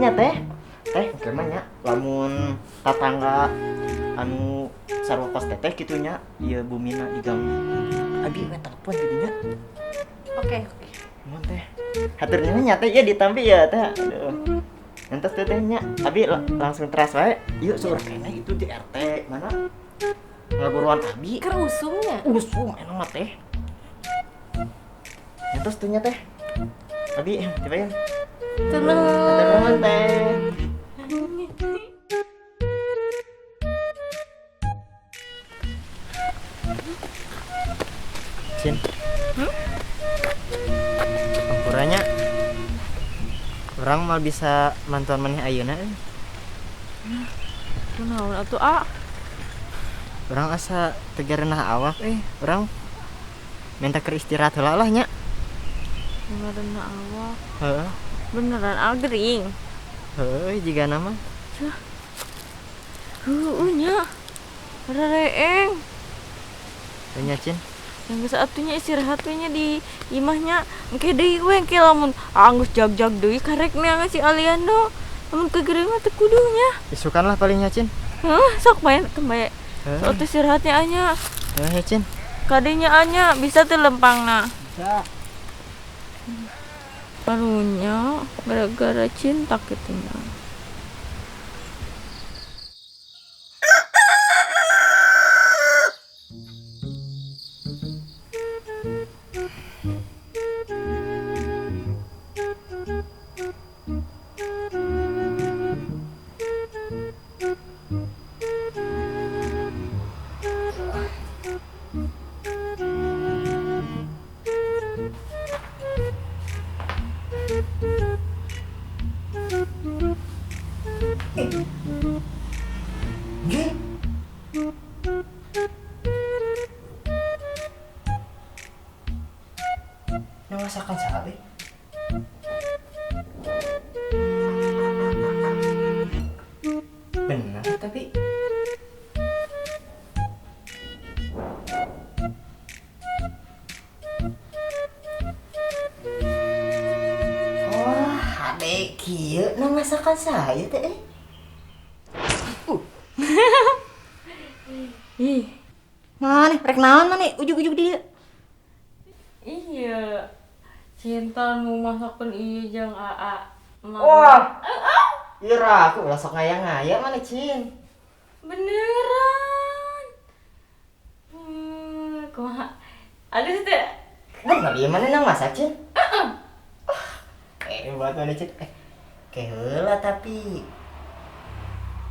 nya teh gimana lamun tatangga anu sarwa kos teteh gitunya ieu bumina diganggu abi we telepon jadinya. Oke. Mun teh hatur nuhun nya teh ieu ditampi ya teh aduh entos teh nya abi langsung teras wae ieu seueur kene itu di RT mana ngaguruan abi Keur usungnya. usum enak mah teh entos teh nya teh abi cobain Tenang. hatur nuhun teh. Cin. Ampuranya orang mal bisa mantuan maneh ayeuna euy. Kunaon atuh A? Urang asa tegareunah awak urang minta keur istirahat heula lah nya. Beneran awak. Heeh. Beneran agering. Heuh jiga nama. Nya. Rereeng. Teu nya Cin. Yang geus atunya istirahat we nya di imahnya. Engke deui we engke lamun anggus jag-jag deui karek neangan si Aliando. Lamun kegering mah teu kudu nya. Isukan lah palingnya Cin. Sok main kembae. Sok istirahatnya anya. Ya Cin. Kadenya anya bisa teu lempangna. Bisa. Karunya gara-gara cinta kitunya. Nggih. Nang masakan saha we? Benar tapi oh, adek kieu nang masakan saya teh Ih, Maneh rek naon maneh ujug-ujug dieu. iya. Cinta nu masakan ieu jeung AA. Wah. Ira aku ulah sok ngaya-ngaya maneh Cin. Beneran. Kumaha? Aduh teh. Bener ieu maneh nang masak Cin. Buat maneh Cin. Heula tapi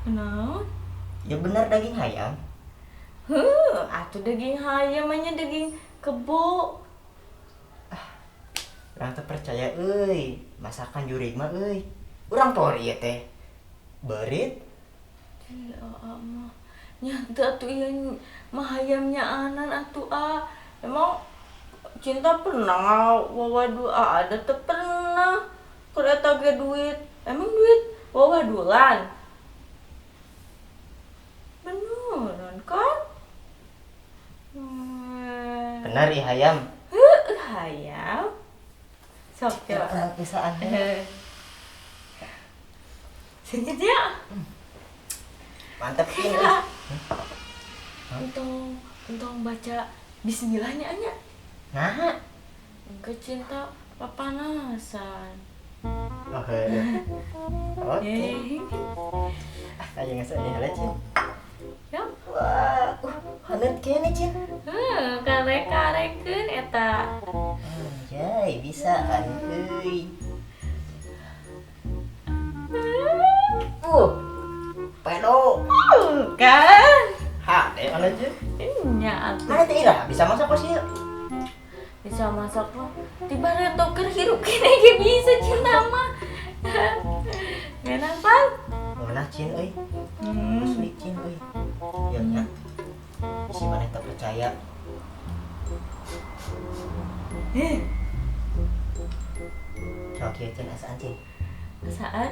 Naon? ya bener daging ayam. Atuh daging hayam nya daging kebo. Urang teh percaya euy, masakan jurig mah euy. Urang pori ieu teh. Beurit. Ya mah. Nya teu atuh ieu mah hayamnya anan atuh A. Emang cinta pernah wawadu ada teu pernah. Keur eta ge duit. Emang duit wawadulan. Beneran kan? Bener ieu hayam. Hayam. Sok coba. Coba pisaan. Sedikit ya. Mantep Cin. Untung baca bismillahnya anya. Nah. Engke cinta papanasan. Oke. Ayo ngasih heula Cin. Ya. Wah, haneut kene Cin. Karek-karekeun eta. Anjay, bisa kan euy. Pedo. Kan? Hade mana Cin? Nya atuh. Mana teh ira bisa masak kos ieu. Bisa masak mah. Tiba reto keur hirup kene ge bisa cinta mah. Enak pan? Mana Cin euy? Sulit Cin euy. Ya nya. Si maneh teh percaya. Oke Cin asaan Cin. Asaan?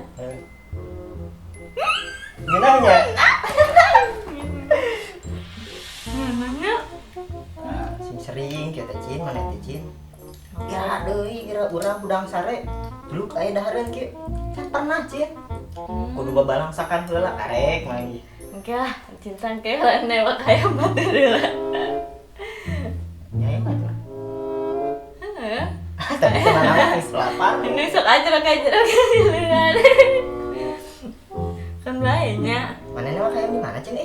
Gimana? Namanya? Nah, sing sering kita Cin, mana teh Cin? Kira deui kira urang budang sare. Dulu aya dahareun kieu. Can pernah Cin. Kudu babalangsakan heula karek lagi. Enggak, cinta kayak nembak kayak batur lah. Ya ya batur. Hah? Tapi kenapa geus lapar? Ini sok aja kan lainnya. Manehna mah kayak di mana cen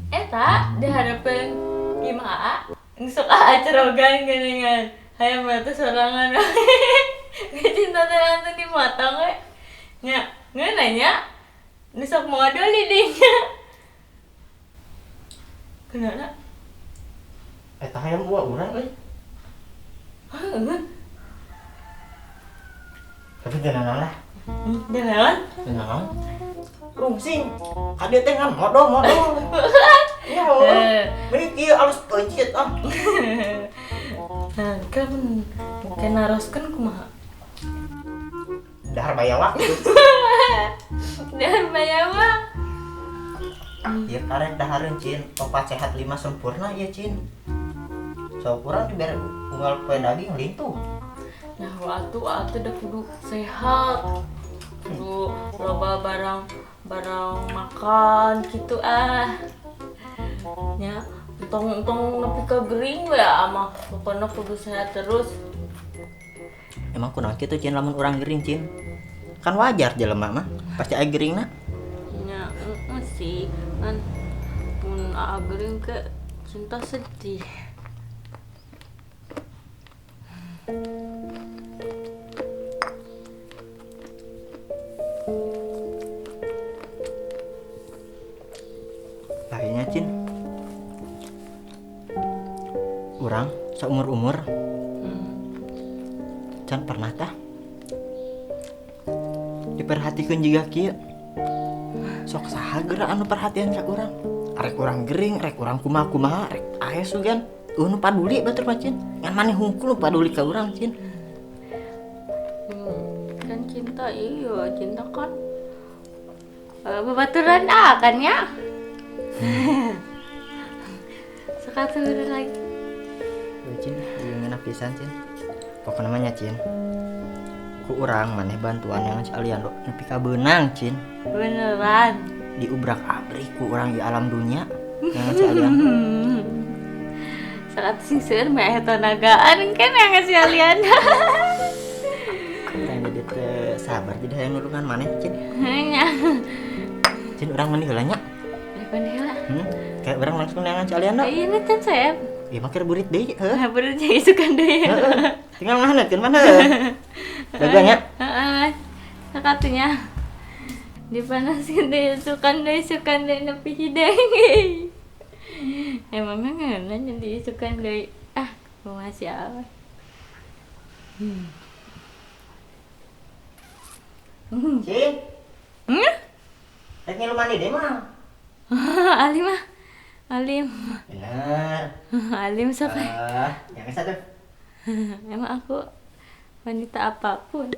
Eta diharapin gimana? Sok aja rogan geningan. Hayang batu sorangan. Cinta teh dimotong we. Nya, nanya. Nu sok modal di dinya. Kenapa? Eta hayam buah urang euy. Heuh. Tapi teu naon lah. Jangan. Teu naon. Rungsing. Kade teh ngan modal. Ya, mending kieu alus pencit ah. Nah, kan naroskeun kumaha? Dahar bayawa. Dan bayawa. Ya karek dahareun cin, opat sehat 5 sempurna ya cin. So kurang dibere unggal poe daging lintuh. Nah, waktu udah kudu sehat. Kudu loba barang makan gitu nya tong nepi ka gering we mah pokona kudu sehat terus. Emang kunaon kitu cin lamun urang gering cin? Kan wajar jelema mah pasti aya geringna. Nya sih kan mun gering ke cinta sedih. Lainnya cin. Urang seumur-umur can pernah tah diperhatikeun jiga kieu. Sok saha geura anu perhatian ka urang? Rek urang gering, rek urang kumaha, rek aya sugan nu paduli batur mah cin. Ngan maneh hungkul paduli ka urang cin. Kan cinta cinta kan babaturan kan ya. Sekatu lagi. Cin, ngeunah pisan cin. Pokona namanya cin. Ku urang maneh bantuan yang sekalian lo nepi ka beunang cin. Beneran. Diubrak-abrik ku urang di alam dunia yang sekalian. Saat sing seueur mah eta nagaan kan yang sekalian. Tanya jadi teu sabar jadi hayang nulungan maneh cin. Nya. Cin urang mandi heula nya. Beneran. Kayak urang langsung neangan sekalian da. Iya nih kan saya. Ieu mah keur burit deui heuh. Bener jadi sukan deui. Tinggal ngahaneutkeun mana. Jaga nya. Heeh. Sakatunya dipanaskeun deui sukan deui nepi hideng. Emang ngeunah jadi sukan deui. Masya Allah. Cin. Rek ngilu mandi deui mah. Alim. Bener. Alim sok. Yang satu. Emang aku wanita apapun.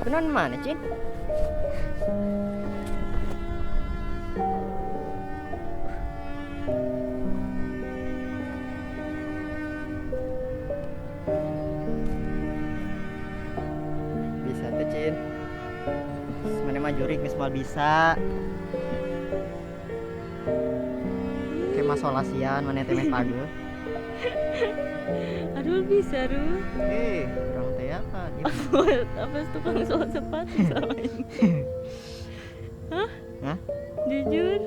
Kenon mana cin? Bisa tuh cin. Mana mah jurik geus moal bisa. Kayak masolasian mana teh meh pageuh. Aduh bisa Ru. Urang teh apa? Apa tukang sol sepatu sama ini? Hah? Jujur?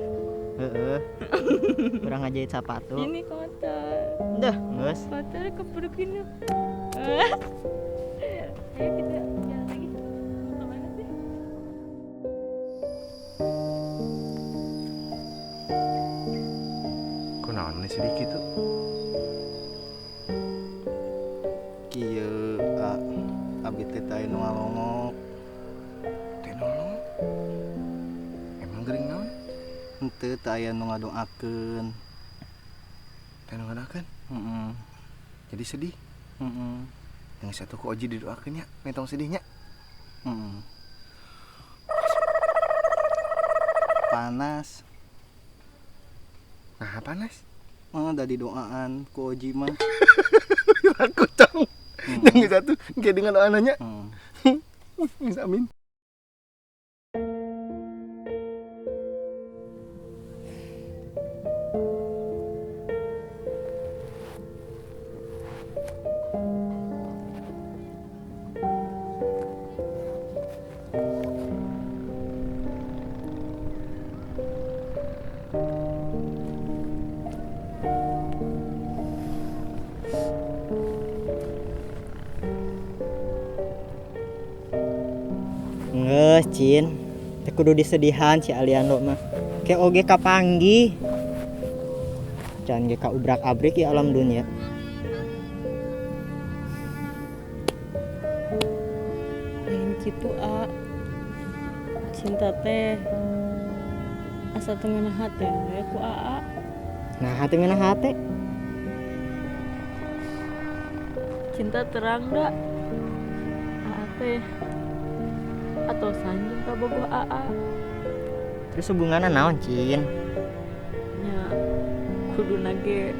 Heeh. Urang ngajahit sepatu. Ini kotor. Dah, geus. Kotor kepergin. Ayo kita jalan lagi. Mau kemana sih? naon sedikit tuh. Kieu abi teh teh nu ngalongok. Teh nolong. Emang gering naon? Henteu teh aya nu ngadoakeun. Teh nu ngadakeun. Heeh. Jadi sedih. Heeh. Yang satu ku Oji didoakeun nya, mentong sedihnya. Heeh. Panas. Nah, panas. Da didoaan ku Oji mah. Aku tahu. Yang satu kayak dengan doananya. Amin. Nges, Cin. Teh kudu disedihan si Aliando mah. Kayak oge kapanggi. Can ge ka ubrak-abrik ya alam dunia. Lain kitu cinta teh asa teu ngeunah hate we ku Aa. Nah, hati ngena hati. Cinta terang da Aa teh atau sanjung ka bogoh Aa Terus hubunganna naon, Cin? nya kuduna ge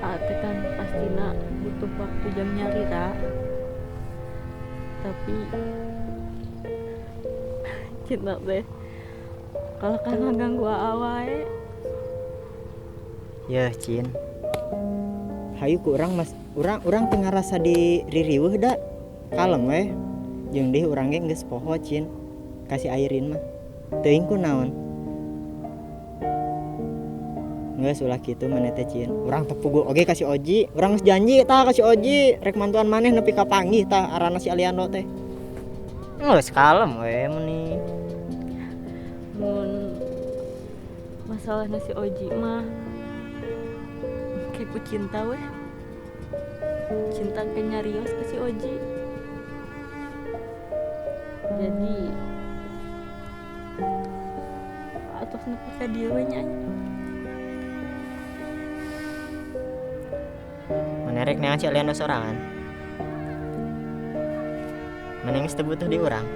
Aa teh kan pastina butuh waktu jam nyarita tapi cinta teh kalau kan ngaganggu Aa wae. Ya, Cin. Hayu ku urang mas, urang teu ngarasa diririweuh da. Kalem we. Jeung deui urang ge geus poho, Cin. Kasih airin mah. Teuing ku naon? Geus ulah kitu maneh teh, Cin. Urang teu pugu oge kasih Oji. Urang geus janji tah kasih Oji, rek mantuan maneh nepi ka panggih tah arana si Aliando teh. Geus kalem we meni. Mun masalah nasi Oji mah kayak ku cinta weh, cinta ke nyarios ke si Oji. Jadi atos nepi ka dieu we nya. Maneh rek neangan si Aliando sorangan. Maneh geus teu butuh di urang.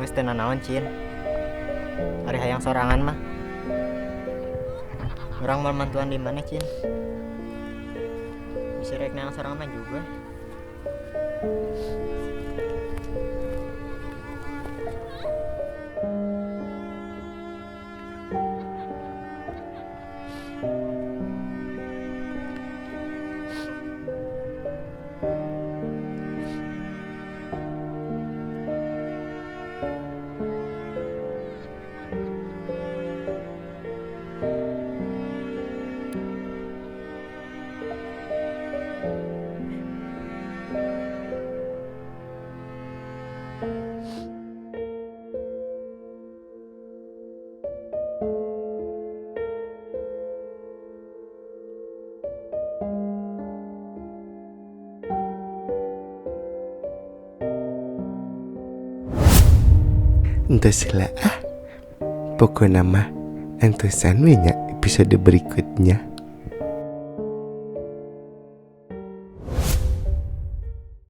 Geus teu nanaon, Cin. Ari hayang sorangan mah. Urang mau mantuan di mana, Cin? Bisa rek neangan sorangan mah juga. Entah sila pokoknya mah entusan we nya episode berikutnya.